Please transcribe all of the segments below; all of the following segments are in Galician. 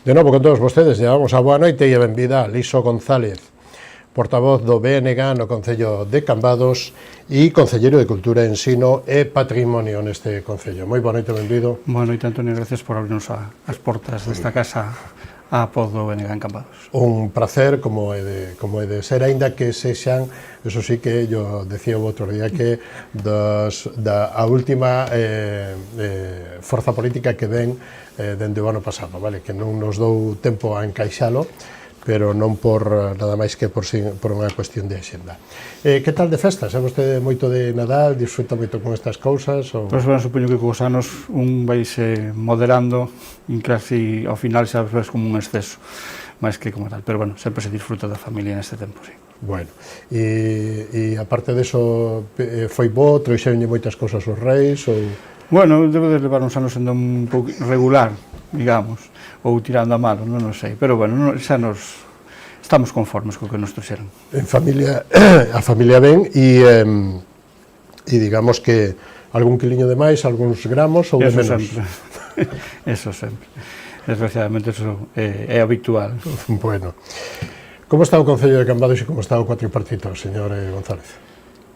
De novo con todos vostedes, llevamos a boa noite e a benvida a Liso González, portavoz do BNG no Concello de Cambados e Concelleiro de Cultura, Ensino e Patrimonio neste Concello. Moi boa noite, benvido. Boa noite, Antonio, gracias por abrirnos as portas desta casa a apoio do BNG en Cambados. Un placer, como é de ser, aínda que sexan, eso sí que yo decía o outro día, que a última forza política que ven dende o ano pasado, vale? Que non nos dou tempo a encaixalo, pero non por nada máis que por unha cuestión de axenda. Que tal de festas? É vostede moito de Nadal, disfruta moito con estas cousas? Pois, bueno, supoño que cos anos un vaise moderando, casi ao final xa ves como un exceso, máis que como tal, pero bueno, sempre se disfruta da familia neste tempo, sí. Bueno, e aparte deso, foi bo, trouxeronlle moitas cousas os reis, ou... Bueno, debe de levar uns anos sendo un pouco regular, digamos, ou tirando a malo, non sei, pero bueno, xa nos estamos conformes co que nos trouxeron. En familia, a familia ben, e digamos que algún quiliño de máis, algúns gramos ou de menos? Eso sempre. Desgraciadamente, eso é habitual. Bueno, como está o Concello de Cambados e como está o cuatripartito, señor González?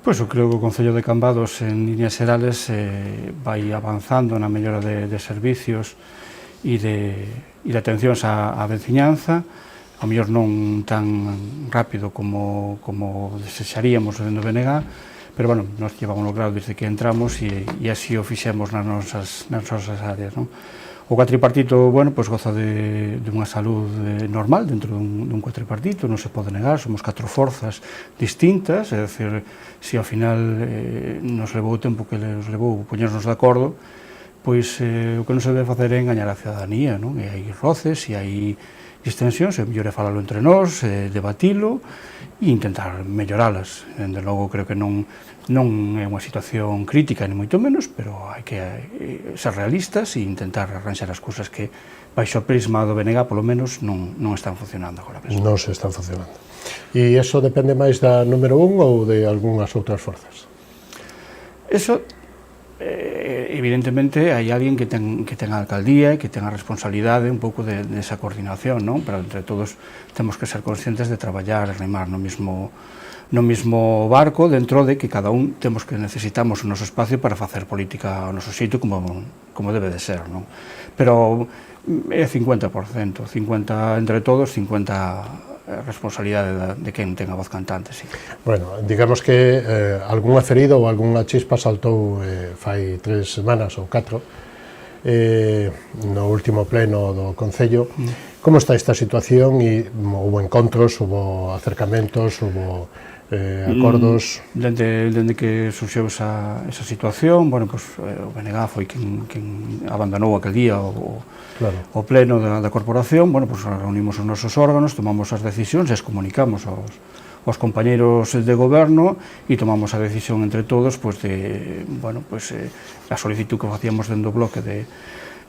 Pois eu creo que o Concello de Cambados, en líneas xerales, vai avanzando na mellora de servicios e de atencións á veciñanza, ao mellor non tan rápido como desexaríamos dentro do BNG, pero, bueno, nós llevamos claro desde que entramos e así o fixemos nas nosas áreas, non? O cuatripartito, bueno, pois goza de unha salud normal dentro dun cuatripartito, non se pode negar, somos 4 forzas distintas, é dicir, se ao final nos levou o tempo que nos levou poñernos de acordo, pois o que non se debe facer é engañar a ciudadanía, non? E hai roces, e hai distensións, é mellor falalo entre nós, debatilo e intentar melloralas. Dende logo, creo que non é unha situación crítica, ni moito menos, pero hai que ser realistas e intentar arranxar as cousas que, baixo o prisma do BNG, polo menos, non están funcionando agora mesmo. Non se están funcionando. E iso depende máis da número 1 ou de algunhas outras forzas? Eso, evidentemente, hai alguén que ten a alcaldía e que ten a responsabilidade un pouco desa coordinación, non? Pero entre todos temos que ser conscientes de traballar e remar no mesmo barco, dentro de que cada un necesitamos o noso espacio para facer política ao noso xeito como debe de ser, non? Pero é 50%, 50 entre todos, 50 responsabilidade de quen ten a voz cantante, sí. Bueno, digamos que algunha ferida ou algunha chispa saltou fai 3 semanas ou 4 no último pleno do Concello. Como está esta situación? E houve encontros, houve acercamentos, houve acordos? Dende que surxeu esa situación, bueno, pues, o BNG foi quen abandonou aquel día o pleno da corporación. Bueno, pues reunimos os nosos órganos, tomamos as decisións e as comunicamos aos compañeiros de goberno e tomamos a decisión entre todos, pues, a solicitud que facíamos dentro do bloque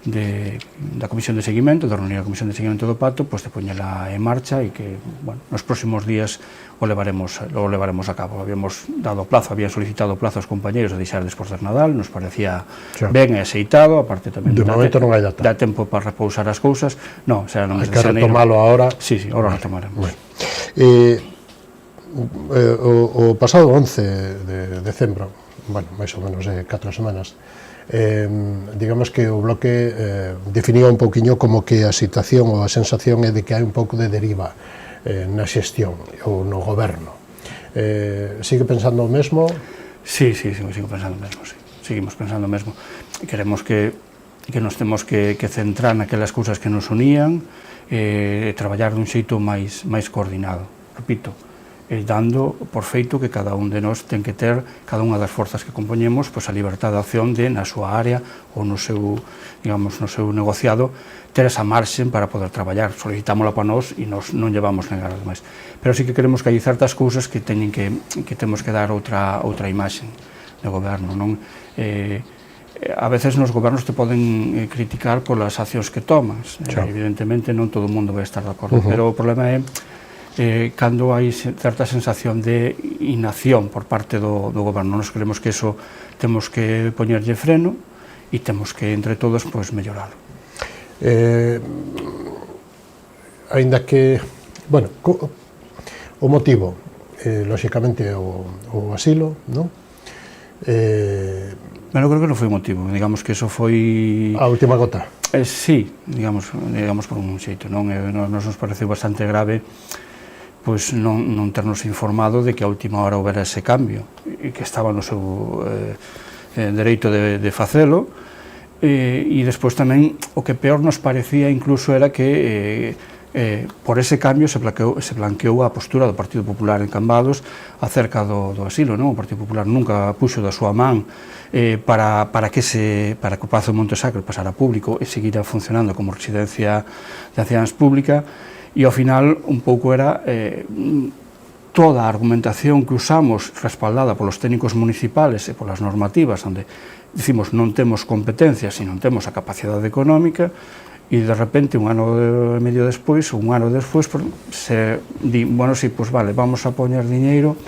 da Comisión de Seguimento, de reunir a Comisión de Seguimento do Pacto, pues, de poñela en marcha e que, bueno, nos próximos días o levaremos a cabo. Habíamos dado plazo, habían solicitado plazo aos compañeiros de deixar despois de Nadal, nos parecía ben e aceitado, aparte tamén de momento non hai data. Dá tempo para repousar as cousas. Non, será no mes de Hai que xaneiro. retomalo agora. Sí, agora retomaremos. Bueno. O pasado 11 de decembro, bueno, máis ou menos 4 semanas, digamos que o bloque definía un pouquiño como que a situación ou a sensación é de que hai un pouco de deriva na xestión ou no goberno. Sigue pensando o mesmo? Sí, sigo pensando o mesmo, sí. Seguimos pensando o mesmo. Queremos que nos temos que centrar naquelas cousas que nos unían e traballar dun xeito máis coordinado. Repito, dando por feito que cada un de nós ten que ter, cada unha das forzas que compoñemos, pois a libertade de acción de, na súa área ou no seu, digamos, no seu negociado, ter esa marxen para poder traballar. Solicitámola para nós e nós non llevamos negar máis. Pero sí que queremos que hai certas cousas que temos que dar outra imaxe de goberno, non? A veces nos gobernos te poden criticar polas accións que tomas. Evidentemente non todo o mundo vai estar de acordo, pero o problema é cando hai certa sensación de inacción por parte do goberno. Nos creemos que eso temos que poñerlle freno e temos que, entre todos, melloralo. aínda que, bueno, o motivo, lóxicamente, o asilo, non? Bueno, creo que non foi motivo, digamos que eso foi... A última gota. Sí, digamos por un xeito, non? Nos pareceu bastante grave pois non ternos informado de que a última hora houbera ese cambio e que estaba no seu dereito de facelo, e despois tamén o que peor nos parecía incluso era que por ese cambio se blanqueou a postura do Partido Popular en Cambados acerca do asilo, non? O Partido Popular nunca puxo da súa man para que o Pazo de Montesacro pasara público e seguira funcionando como residencia de ancianos pública, e ao final un pouco era toda a argumentación que usamos respaldada polos técnicos municipales e polas normativas onde dicimos non temos competencias e non temos a capacidade económica, e de repente un ano e medio despois, se di, bueno, sí, pues vale, vamos a poñer diñeiro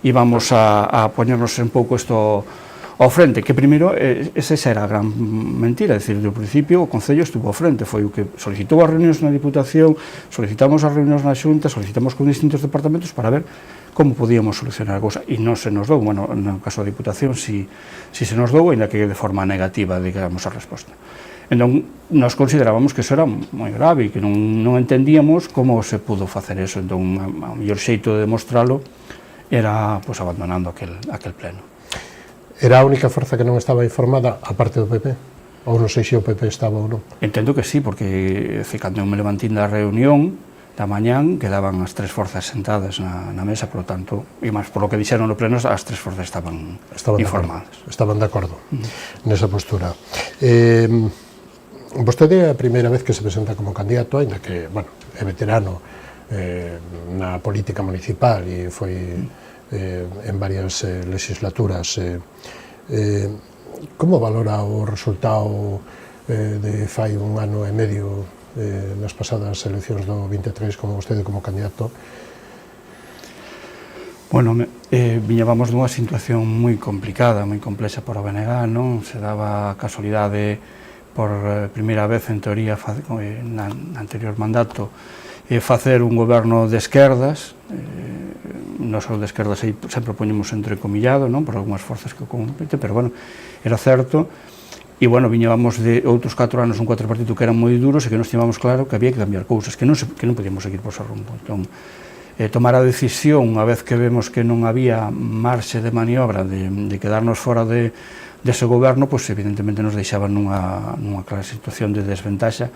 e vamos a poñernos un pouco isto ao frente, que primeiro esa era a gran mentira, é dicir, do principio o Concello estuvo ao frente, foi o que solicitou as reunións na Diputación, solicitamos as reunións na Xunta, solicitamos con distintos departamentos para ver como podíamos solucionar a cousa, e non se nos dou, bueno, no caso da Diputación si se nos dou, ainda que de forma negativa, digamos, a resposta. Entón, nós considerábamos que eso era moi grave e que non entendíamos como se pudo facer eso, entón, o mellor xeito de demostralo era, pois, abandonando aquel pleno. Era a única forza que non estaba informada, a parte do PP? Ou non sei se o PP estaba ou non? Entendo que sí, porque cando eu me levantín da reunión da mañán, quedaban as tres forzas sentadas na mesa, por lo tanto, e máis por lo que dixeron no pleno, as tres forzas estaban informadas. Estaban de acordo nesa postura. Vostede é a primeira vez que se presenta como candidato, ainda que, bueno, é veterano na política municipal e foi en varias legislaturas. Como valora o resultado de fai un ano e medio nas pasadas eleccións do 23 como vostede como candidato? Bueno, viñábamos dunha situación moi complicada, moi complexa para o BNG, non? Se daba a casualidade por primeira vez, en teoría, na anterior mandato, facer un goberno de esquerdas, non só de esquerdas, sempre poñemos entrecomillado, non, por algunhas forzas que o competen, pero, bueno, era certo, e, bueno, viñábamos de outros 4 anos un cuatripartito que eran moi duros e que nos tímamos claro que había que cambiar cousas, que non podíamos seguir por ese rumbo. Entón, tomar a decisión, unha vez que vemos que non había marxe de maniobra de quedarnos fora dese goberno, pois, evidentemente, nos deixaban nunha clara situación de desventaxa,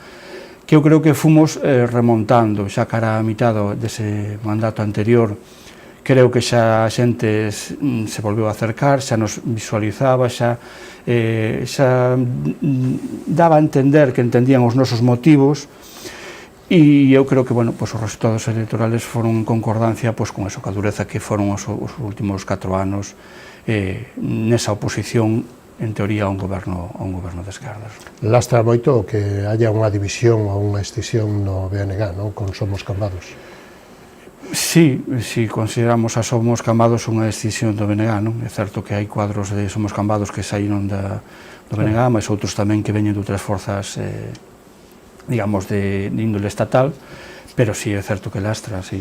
que eu creo que fomos remontando xa cara a mitad dese mandato anterior. Creo que xa a xente se volveu a acercar, xa nos visualizaba, xa daba a entender que entendían os nosos motivos, e eu creo que, bueno, os resultados electorales foron en concordancia con esa dureza que foron os últimos 4 anos nesa oposición, en teoría, a un goberno de esquerdas. Lastra moito que haya unha división ou unha escisión no BNG, non? Con Somos Cambados. Sí, consideramos a Somos Cambados unha escisión do BNG, non? É certo que hai cuadros de Somos Cambados que saíron do BNG, mas outros tamén que veñen de outras forzas, digamos, de índole estatal, pero sí, é certo que lastra, sí.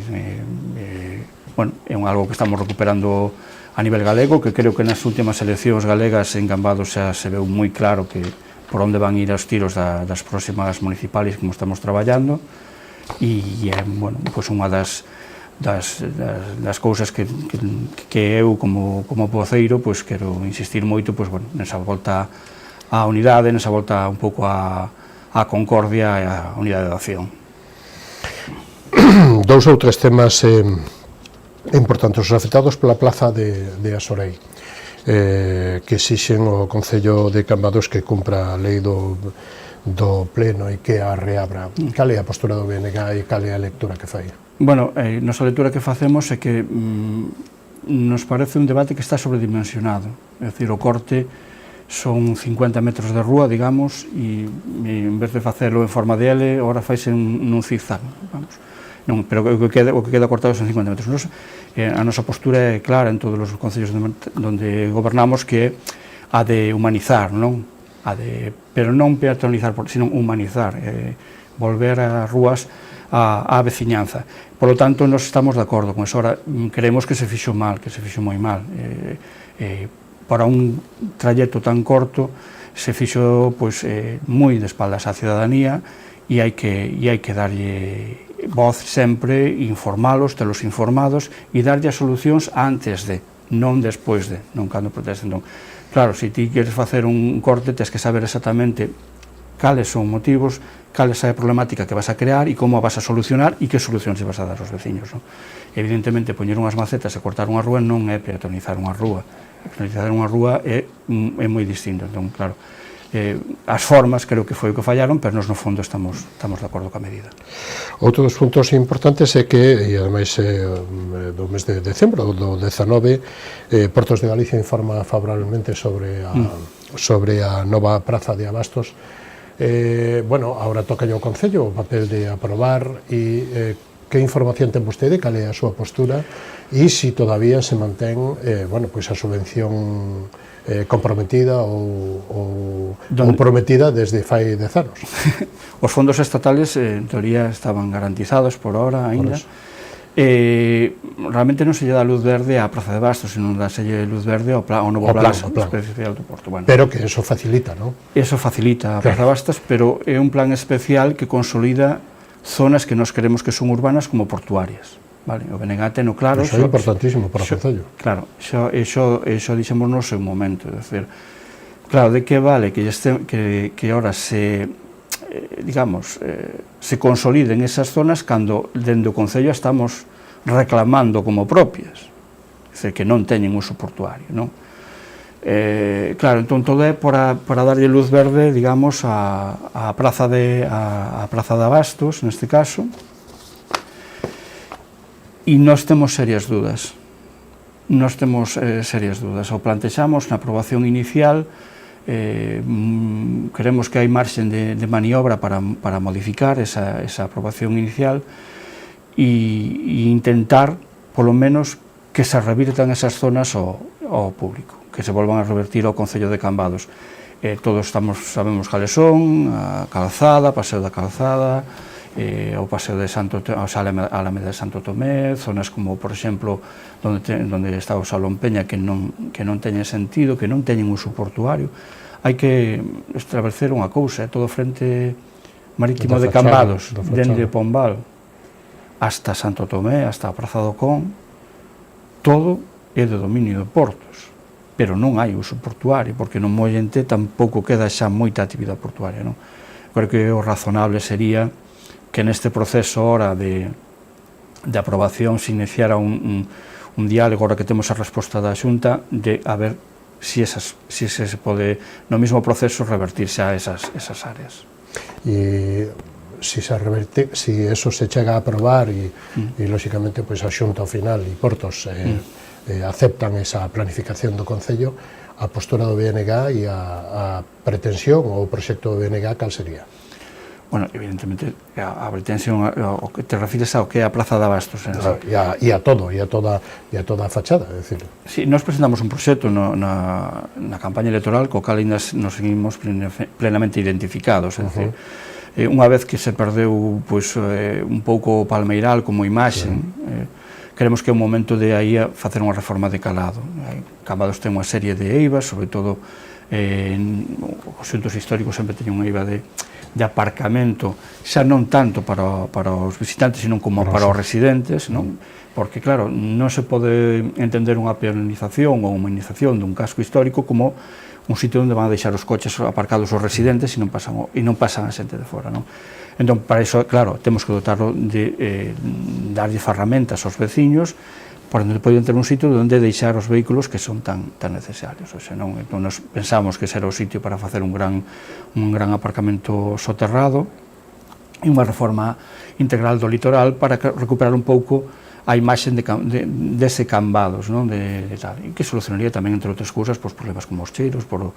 Bueno, é algo que estamos recuperando a nivel galego, que creo que nas últimas eleccións galegas en Cambados xa se veu moi claro que por onde van ir os tiros das próximas municipales como estamos traballando, e é, bueno, pois unha das cousas que eu como voceiro pois quero insistir moito, pois, bueno, nesa volta á unidade, nesa volta un pouco á concordia e á unidade de acción. Dous ou tres temas importantes, os afectados pola plaza de Asorei, que exixen o Concello de Cambados que cumpra a lei do Pleno e que a reabra. Cal é a postura do BNG e cal é a lectura que fai? Bueno, nosa lectura que facemos é que nos parece un debate que está sobredimensionado, é dicir, o corte son 50 metros de rúa, digamos, e en vez de facelo en forma de L, agora faise nun zigzag, vamos. Non, pero o que queda cortado son 50 metros. A nosa postura é clara en todos os concellos onde gobernamos, que é a de humanizar, non? Pero non peatonalizar, sino humanizar. volver as rúas á veciñanza. Por lo tanto, nos estamos de acordo con eso. Ahora, creemos que se fixo mal, que se fixo moi mal. Para un trayecto tan corto, se fixo moi de espaldas á ciudadanía e hai que darlle voz sempre, informalos, telos informados e darlle as solucións antes de, non despois de, non cando protesten. Claro, se ti queres facer un corte, tens que saber exactamente cales son motivos, cal é a problemática que vas a crear e como a vas a solucionar e que solucións vas a dar aos veciños. Evidentemente, poñer unhas macetas e cortar unha rúa non é peatonizar unha rúa. Peatonizar unha rúa é moi distinto. Entón, claro, as formas creo que foi o que fallaron, pero nos no fondo estamos de acordo coa medida. Outro dos puntos importantes é que, e ademais do mes de decembro, do 19, Portos de Galicia informa favorablemente sobre a nova praza de abastos. Bueno, agora toca ao Concello o papel de aprobar e que información ten vostede, cal é a súa postura e se todavía se mantén a subvención comprometida ou prometida desde fai 10 anos. Os fondos estatales, en teoría, estaban garantizados por ahora aínda. Realmente non se lle dá luz verde á Praza de Bastos, senón dáselle luz verde ao novo plan especial do Porto. Pero que eso facilita, non? Eso facilita a Praza de Bastos, pero é un plan especial que consolida zonas que nós queremos que son urbanas como portuarias. O BNG teno claro. Iso é importantísimo para o Concello. Claro, iso dixemos no seu momento. Claro, de que vale que ahora se consoliden esas zonas cando dende o Concello estamos reclamando como propias, que non teñen uso portuario, non? Claro, entón todo é para darlle luz verde, digamos, a Praza de Abastos, neste caso, e nós temos serias dúdas. O plantexamos na aprobación inicial, creemos que hai marxen de maniobra para modificar esa aprobación inicial e intentar, polo menos, que se revirtan esas zonas ao público, que se volvan a revertir ao Concello de Cambados. Todos sabemos cales son, a Calzada, Paseo da Calzada, o Paseo de Alameda de Santo Tomé, zonas como, por exemplo, onde está o Salón Peña, que non teñen sentido, que non teñen uso portuario. Hai que establecer unha cousa, todo o frente marítimo de Cambados, dende Pombal hasta Santo Tomé, hasta a Praza do Con, todo é de dominio de portos, pero non hai uso portuario, porque no Mollente tampouco queda xa moita actividade portuaria, non? Creo que o razonable sería que neste proceso ahora de aprobación se iniciara un diálogo, ahora que temos a resposta da Xunta, de a ver se se pode, no mesmo proceso, revertirse a esas áreas. E se eso se chega a aprobar e lóxicamente, a Xunta ao final e Portos aceptan esa planificación do Concello, a postura do BNG e a pretensión ou o proxecto do BNG, cal sería? Bueno, evidentemente, a pretensión, o que te refires ao que é a Praza de Abastos. E a toda a fachada, é dicir. Sí, nós presentamos un proxecto na campaña electoral co cal ainda nos seguimos plenamente identificados, é dicir, unha vez que se perdeu un pouco o Palmeiral como imaxe, creemos que é un momento de aí a facer unha reforma de calado. Cambados ten unha serie de eivas, sobre todo os xuntos históricos sempre teñen unha eiva de aparcamento, xa non tanto para os visitantes, sino como para os residentes, non? Porque, claro, non se pode entender unha peonización ou unha humanización dun casco histórico como un sitio onde van a deixar os coches aparcados os residentes e non pasan a xente de fora, non? Entón, para iso, claro, temos que dotarlo de darlle ferramentas aos veciños para onde poden ter un sitio onde deixar os vehículos que son tan necesarios. O sea, entón, nos pensamos que será o sitio para facer un gran aparcamento soterrado e unha reforma integral do litoral para recuperar un pouco a imaxe dese Cambados, non? E que solucionaría tamén, entre outras cousas, problemas como os cheiros, por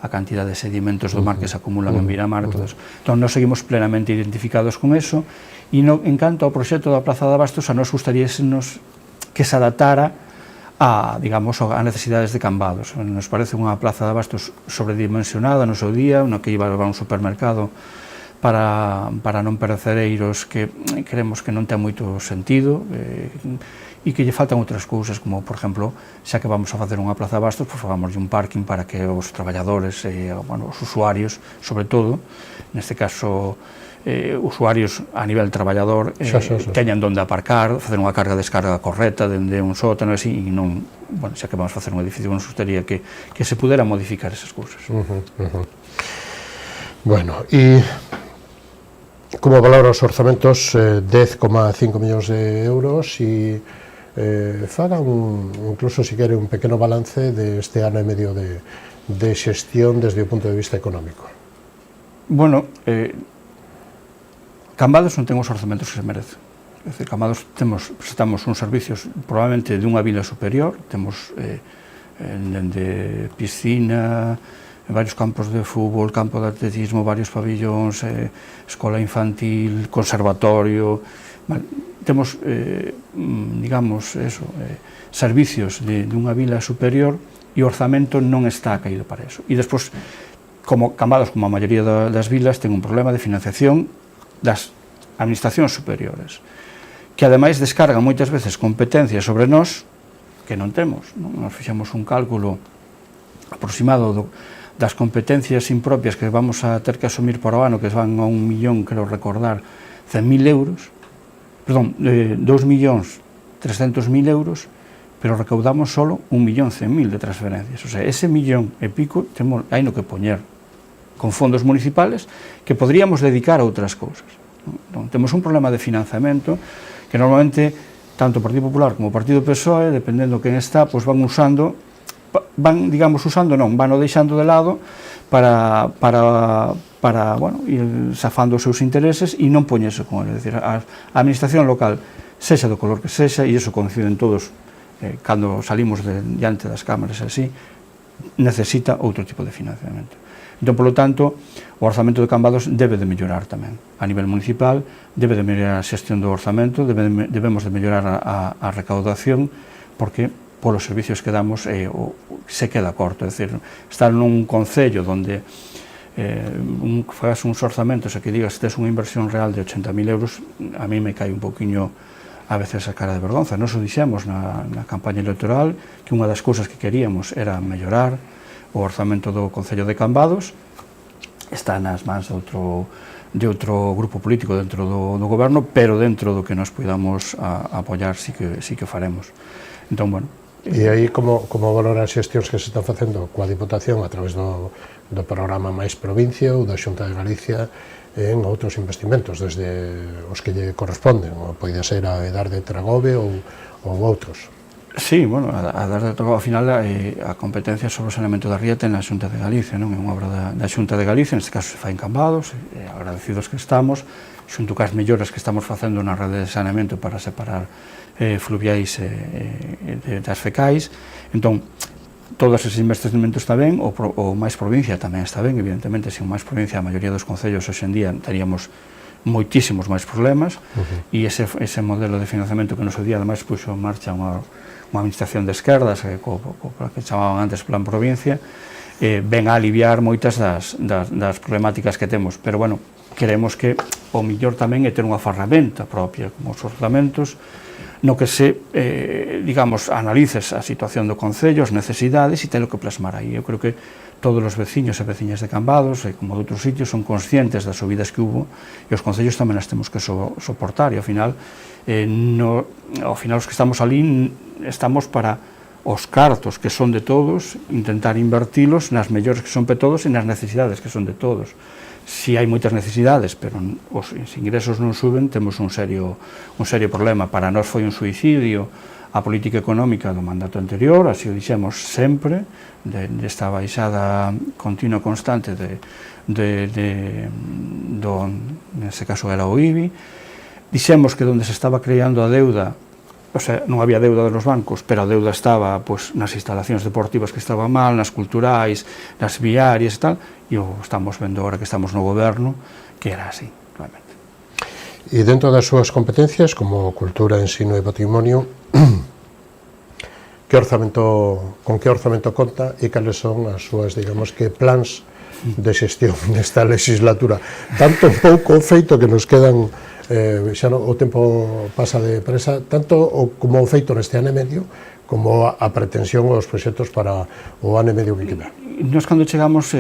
a cantidad de sedimentos do mar que se acumulan en Miramar, todo eso. Entón, nos seguimos plenamente identificados con eso e en canto ao proxecto da Praza de Abastos, a nos gustaríasenos que se adaptara a necesidades de Cambados. Nos parece unha Praza de Abastos sobredimensionada no seu día, no que iba a levar un supermercado para non perecereiros que creemos que non ten moito sentido e que lle faltan outras cousas, como, por exemplo, xa que vamos a facer unha plaza de abastos, pois fagámoslle un parking para que os traballadores e os usuarios, sobre todo, neste caso, usuarios a nivel traballador teñan donde aparcar, facer unha carga-descarga correcta dende un sótano e así, e non, bueno, xa que vamos a facer un edificio, non gustaría que se pudera modificar esas cousas. Bueno, e como valora os orzamentos 10,5 millóns de euros e faga incluso, si quere, un pequeno balance deste ano e medio de xestión desde o punto de vista económico? Bueno, Cambados non ten os orzamentos que se merece. É dicir, Cambados prestamos uns servicios probablemente de unha vila superior, temos dende piscina, varios campos de fútbol, campo de atletismo, varios pabillóns, escola infantil, conservatorio, temos, digamos, servicios de unha vila superior e o orzamento non está caído para eso. E despois, como Cambados, como a maioría das vilas, ten un problema de financiación das administracións superiores, que ademais descargan moitas veces competencias sobre nós que non temos. Nos fixemos un cálculo aproximado das competencias impropias que vamos a ter que asumir por o ano, que van a 1.000.000, creo recordar, 100.000 euros, perdón, 2.300.000 euros, pero recaudamos solo 1.100.000 de transferencias. O sea, ese millón e pico hai no que poñer con fondos municipales que podríamos dedicar a outras cousas. Entón, temos un problema de financiamento que normalmente tanto o Partido Popular como o Partido PSOE, dependendo quen está, pois van usando, van deixando de lado para bueno, ir zafando os seus intereses e non poñerse con ele. É dicir, a administración local, sexa do color que sexa, e iso coinciden todos cando salimos diante das cámaras así, necesita outro tipo de financiamento. Entón, polo tanto, o orzamento de Cambados debe de mellorar tamén. A nivel municipal, debe de mellorar a xestión do orzamento, debemos de mellorar a recaudación, porque polos servicios que damos se queda corto. É dicir, estar nun concello onde faz uns orzamentos e que digas que tes unha inversión real de 80.000 euros, a mí me cae un poquinho a veces a cara de vergonza. Nos o dixemos na campaña electoral, que unha das cousas que queríamos era mellorar o orzamento do Concello de Cambados. Está nas mans de outro grupo político dentro do goberno, pero dentro do que nos podamos apoiar sí que faremos. Entón, bueno. E aí, como valora as xestións que se están facendo coa Diputación a través do programa Máis Provincia ou da Xunta de Galicia en outros investimentos, desde os que lle corresponden, ou pode ser a Edar de Tragove ou outros? Sí, bueno, a dar de todo, ao final, a competencia sobre o saneamento da ría ten a Xunta de Galicia, non? É unha obra da Xunta de Galicia, neste caso se fai en Cambados, agradecidos que estamos, xunto cas melloras que estamos facendo na rede de saneamento para separar fluviais das fecais. Entón, todos esos investimentos está ben, o Máis Provincia tamén está ben, evidentemente, se o Máis Provincia, a maioría dos concellos hoxe en día teríamos moitísimos máis problemas, e ese modelo de financiamento que no seu día ademais puxo en marcha unha administración de esquerdas, que chamaban antes Plan Provincia, ven a aliviar moitas das problemáticas que temos, pero, bueno, queremos que o mellor tamén é ter unha ferramenta propia, como os orzamentos, no que se, digamos, analices a situación do Concello, as necesidades, e telo que plasmar aí. Eu creo que todos os veciños e veciñas de Cambados, como de outros sitios, son conscientes das subidas que hubo, e os concellos tamén as temos que soportar, e ao final os que estamos ali estamos para os cartos que son de todos, intentar invertilos nas mellores que son de todos e nas necesidades que son de todos. Si hai moitas necesidades, pero os ingresos non suben, temos un serio problema. Para nós foi un suicidio a política económica do mandato anterior, así o dixemos sempre, desta baixada continua constante neste caso era o IBI. Dixemos que onde se estaba creando a deuda, o sea, non había deuda dos bancos, pero a deuda estaba nas instalacións deportivas que estaban mal, nas culturais, nas viarias e tal, e o estamos vendo agora que estamos no goberno, que era así, realmente. E dentro das súas competencias, como cultura, ensino e patrimonio, con que orzamento conta e cales son as súas, digamos, que plans de xestión nesta legislatura. Tanto pouco feito que nos quedan, xa o tempo pasa depresa, tanto como o feito neste ano e medio, como a pretensión aos proxectos para o ano e medio que queda. Nós, cando chegamos,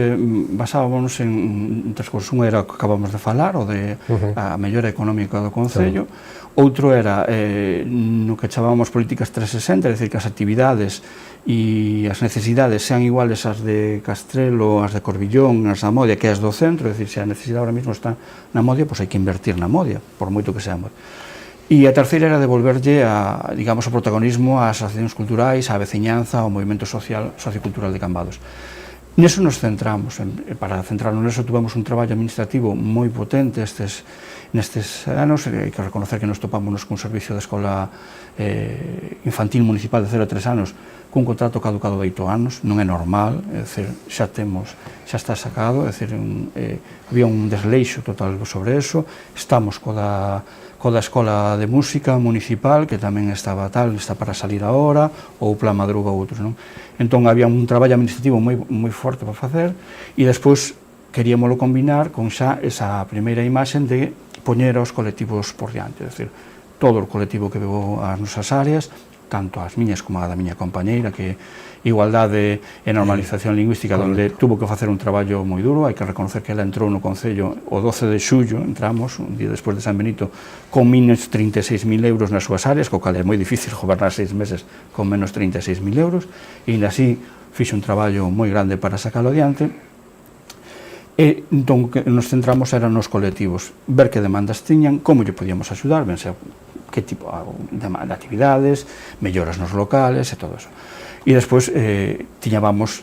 basábamos en tres cousas. Un era o que acabamos de falar, o de a mellora económica do Concello. Outro era no que chamábamos políticas 360, é dicir, que as actividades e as necesidades sean iguales ás de Castrelo, ás de Corbillón, ás da Modia, que as do centro. É dicir, se a necesidade ahora mesmo está na Modia, pois hai que invertir na Modia, por moito que sea Modia. E a terceira era devolverlle digamos, o protagonismo ás asociacións culturais, á veciñanza, ao movimento social, sociocultural de Cambados. Neso nos centramos, para centrarnos neso tuvemos un traballo administrativo moi potente nestes anos. Hai que reconocer que nos topámonos cun servicio de escola infantil municipal de 0 a 3 anos cun contrato caducado de 8 anos, non é normal, é dicir, xa está sacado, é dicir, había un desleixo total sobre eso. Estamos co da Escola de Música Municipal, que tamén está para salir agora, ou o Plan Madruga ou outros, non? Entón, había un traballo administrativo moi forte para facer, e despois queríamoslo combinar con xa esa primeira imaxen de poñer aos colectivos por diante, é dicir, todo o colectivo que veo as nosas áreas, tanto as miñas como a da miña compañeira, que Igualdade e Normalización Lingüística, onde tuvo que facer un traballo moi duro. Hai que reconocer que ela entrou no Concello o 12 de xullo, entramos, un día despois de San Benito, con menos 36.000 euros nas súas áreas, co cal é moi difícil gobernar 6 meses con menos 36.000 euros, e ainda así fixe un traballo moi grande para sacalo adiante. E entón, que nos centramos eran nos colectivos, ver que demandas tiñan, como lle podíamos axudar, ben sea que tipo de actividades, melloras nos locales e todo eso. E despois dixemos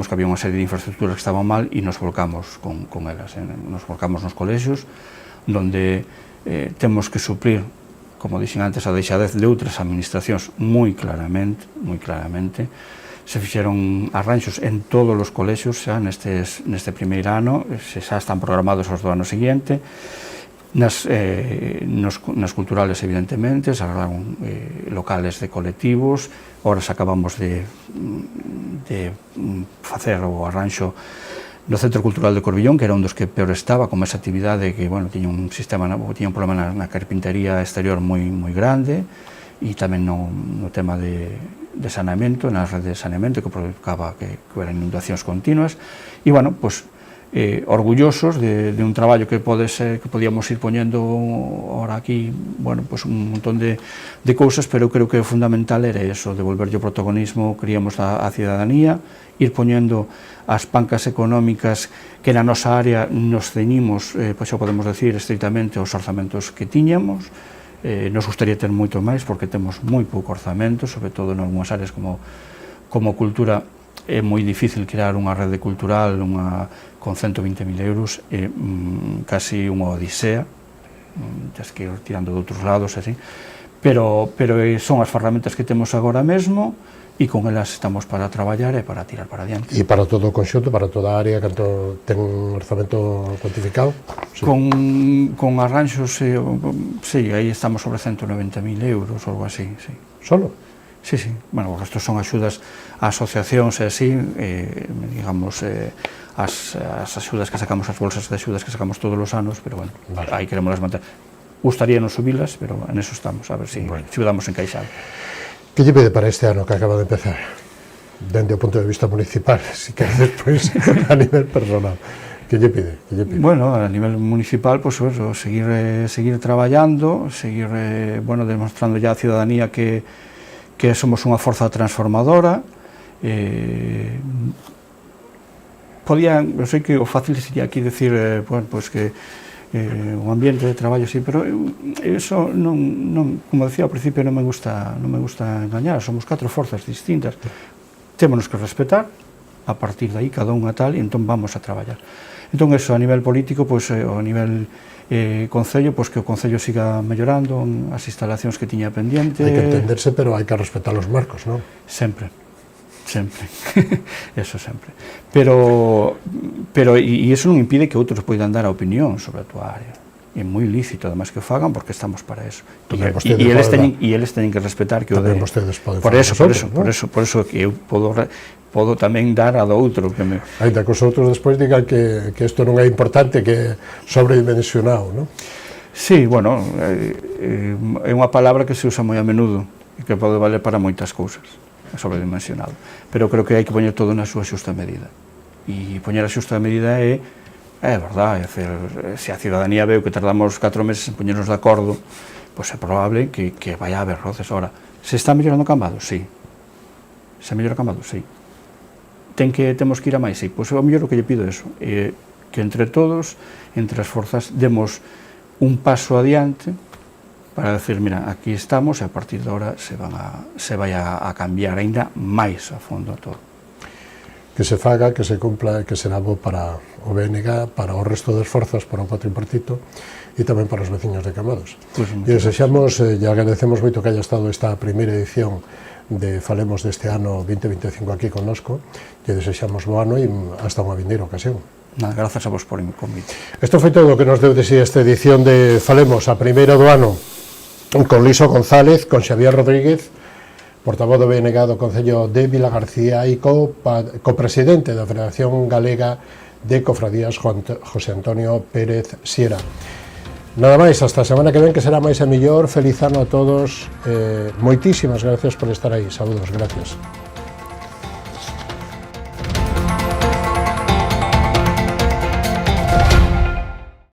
que había unha serie de infraestructuras que estaban mal e nos volcamos con elas. Nos volcamos nos colexios, onde temos que suplir, como dixen antes, a deixadez de outras administracións moi claramente. Se fixeron arranxos en todos os colexios xa neste primeiro ano, xa están programados os do ano seguinte. Nas culturales, evidentemente, se arreglaron locales de colectivos. Ahora acabamos de facer o arranxo no Centro Cultural de Corbillón, que era un dos que peor estaba, con esa actividade que, bueno, tiña un problema na carpintería exterior moi grande, e tamén no tema de saneamento, na rede de saneamento, que provocaba que eran inundacións continuas. E, bueno, pois, orgullosos de un traballo que podíamos ir poñendo ahora aquí, bueno, pues un montón de cousas, pero creo que o fundamental era eso, devolverlle o protagonismo, queríamos a cidadanía, ir poñendo as pancas económicas que na nosa área nos ceñimos, pois xa podemos decir estrictamente os orzamentos que tiñamos. Nos gustaría ter moito máis, porque temos moi pouco orzamento, sobre todo en algunhas áreas como cultura. É moi difícil crear unha rede cultural con 120.000 euros, é casi unha odisea, tens que ir tirando de outros lados, así. Pero son as ferramentas que temos agora mesmo, e con elas estamos para traballar e para tirar para adiante. E para todo o conxunto, para toda a área, canto ten un orzamento cuantificado? Sí. Con arranxos, sí, aí estamos sobre 190.000 euros, ou algo así, sí. Solo? Sí. Bueno, o resto son axudas a asociacións e así, digamos, as axudas que sacamos, as bolsas de axudas que sacamos todos os anos, pero bueno, aí queremos las manter. Gustaríanos subilas, pero en eso estamos, a ver se podamos encaixar. Que lle pide para este ano que acaba de empezar? Dende o punto de vista municipal, si queres despois a nivel personal. Que lle pide? Bueno, a nivel municipal, pues eso, seguir traballando, seguir, bueno, demostrando ya a ciudadanía que somos unha forza transformadora. Eu sei que o fácil sería aquí decir, bueno, pues que o ambiente de traballo, sí, pero eso non, como decía ao principio, non me gusta engañar. Somos 4 forzas distintas, témonos que respetar, a partir de aí cada unha tal, e entón vamos a traballar. Entón, eso, a nivel político, pues, a nivel Concello, pois que o Concello siga mellorando as instalacións que tiña pendiente. Hai que entenderse, pero hai que respetar os marcos, non? Sempre. Eso sempre. Pero iso non impide que outros poidan dar a opinión sobre a túa área. é moi lícito además que o fagan porque estamos para eso. Tamén E eles teñen que respetar que o tamén de... vostedes poden Por falar eso, vosotros, por eso que eu podo tamén dar a do outro que me... Ainda que os outros despois digan que isto non é importante, que é sobredimensionado, non? Sí, bueno, é unha palabra que se usa moi a menudo e que pode valer para moitas cousas, é sobredimensionado, pero creo que hai que poñer todo na súa xusta medida, e poñer a xusta medida é verdade, se a cidadanía veu que tardamos 4 meses en poñernos de acordo, pois é probable que vai a haber roces. Ora, se está mellorando Cambados? Sí. Se mellora Cambados? Sí. Temos que ir a máis? Sí. Pois o mellor o que lle pido é eso, que entre todos, entre as forzas, demos un paso adiante para decir, mira, aquí estamos e a partir de ahora se vai a cambiar aínda máis a fondo todo. Que se faga, que se cumpla e que será bo para o BNG, para o resto das forzas, para o cuatripartito e tamén para os veciños de Cambados. E desexamos, e agradecemos moito que haya estado esta primeira edición de Falemos deste ano 2025 aquí connosco, e desexamos bo ano e hasta unha vindeira ocasión. Nada, grazas a vos por o convite. Isto foi todo o que nos deu de si esta edición de Falemos, a primeira do ano, con Liso González, con Xavier Rodríguez, portavoz do BNG do Concello de Vilagarcía e co-presidente da Federación Galega de Cofradías, José Antonio Pérez Siera. Nada máis, hasta a semana que ven, que será máis e mellor. Feliz ano a todos, moitísimas gracias por estar aí, saúdos, gracias.